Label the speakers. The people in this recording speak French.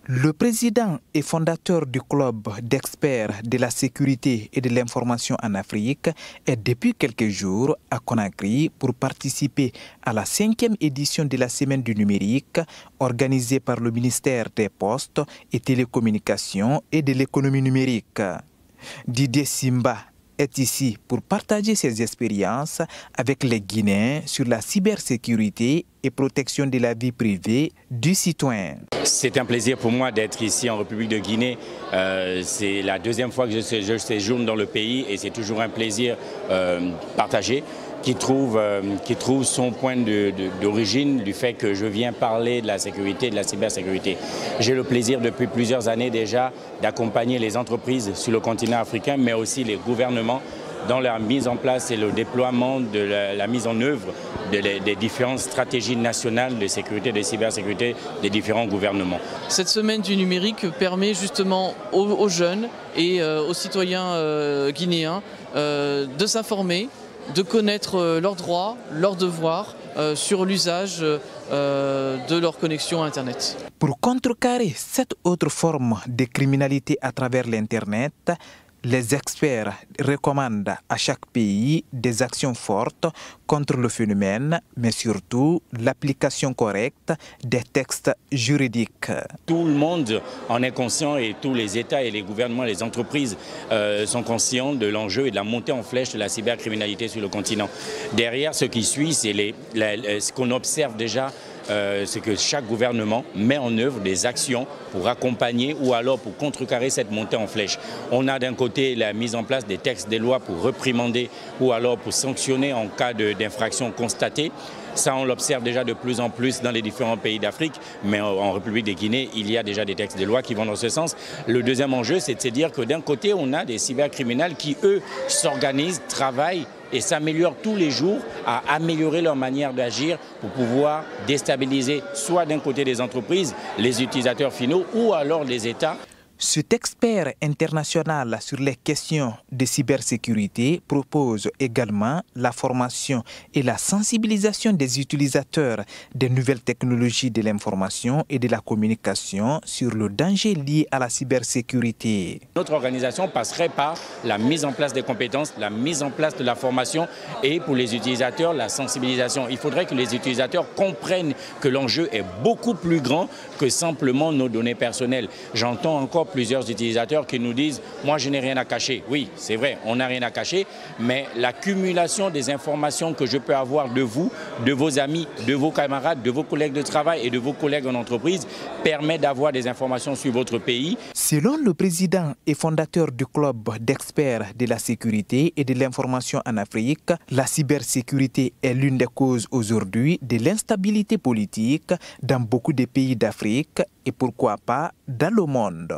Speaker 1: Le président et fondateur du club d'experts de la sécurité et de l'information en Afrique est depuis quelques jours à Conakry pour participer à la 5e édition de la Semaine du numérique organisée par le ministère des Postes et Télécommunications et de l'économie numérique. Didier Simba est ici pour partager ses expériences avec les Guinéens sur la cybersécurité et protection de la vie privée du citoyen.
Speaker 2: C'est un plaisir pour moi d'être ici en République de Guinée. C'est la deuxième fois que je séjourne dans le pays et c'est toujours un plaisir partagé qui trouve son point d'origine du fait que je viens parler de la sécurité, de la cybersécurité. J'ai le plaisir depuis plusieurs années déjà d'accompagner les entreprises sur le continent africain, mais aussi les gouvernements dans la mise en place et le déploiement de la mise en œuvre des différentes stratégies nationales de sécurité et de cybersécurité des différents gouvernements.
Speaker 3: Cette semaine du numérique permet justement aux jeunes et aux citoyens guinéens de s'informer, de connaître leurs droits, leurs devoirs sur l'usage de leur connexion à Internet.
Speaker 1: Pour contrecarrer cette autre forme de criminalité à travers l'Internet, les experts recommandent à chaque pays des actions fortes contre le phénomène, mais surtout l'application correcte des textes juridiques.
Speaker 2: Tout le monde en est conscient et tous les États et les gouvernements, les entreprises sont conscients de l'enjeu et de la montée en flèche de la cybercriminalité sur le continent. Derrière, ce qui suit, c'est ce qu'on observe déjà. C'est que chaque gouvernement met en œuvre des actions pour accompagner ou alors pour contrecarrer cette montée en flèche. On a d'un côté la mise en place des textes, des lois pour réprimander ou alors pour sanctionner en cas d'infraction constatée. Ça, on l'observe déjà de plus en plus dans les différents pays d'Afrique, mais en République de Guinée, il y a déjà des textes de loi qui vont dans ce sens. Le deuxième enjeu, c'est de se dire que d'un côté, on a des cybercriminels qui, eux, s'organisent, travaillent et s'améliorent tous les jours à améliorer leur manière d'agir pour pouvoir déstabiliser soit d'un côté des entreprises, les utilisateurs finaux ou alors les États.
Speaker 1: Cet expert international sur les questions de cybersécurité propose également la formation et la sensibilisation des utilisateurs des nouvelles technologies de l'information et de la communication sur le danger lié à la cybersécurité.
Speaker 2: Notre organisation passerait par la mise en place des compétences, la mise en place de la formation et pour les utilisateurs, la sensibilisation. Il faudrait que les utilisateurs comprennent que l'enjeu est beaucoup plus grand que simplement nos données personnelles. J'entends encore plusieurs utilisateurs qui nous disent « moi je n'ai rien à cacher ». Oui, c'est vrai, on n'a rien à cacher, mais l'accumulation des informations que je peux avoir de vous, de vos amis, de vos camarades, de vos collègues de travail et de vos collègues en entreprise permet d'avoir des informations sur votre pays.
Speaker 1: Selon le président et fondateur du club d'experts de la sécurité et de l'information en Afrique, la cybersécurité est l'une des causes aujourd'hui de l'instabilité politique dans beaucoup de pays d'Afrique et pourquoi pas dans le monde.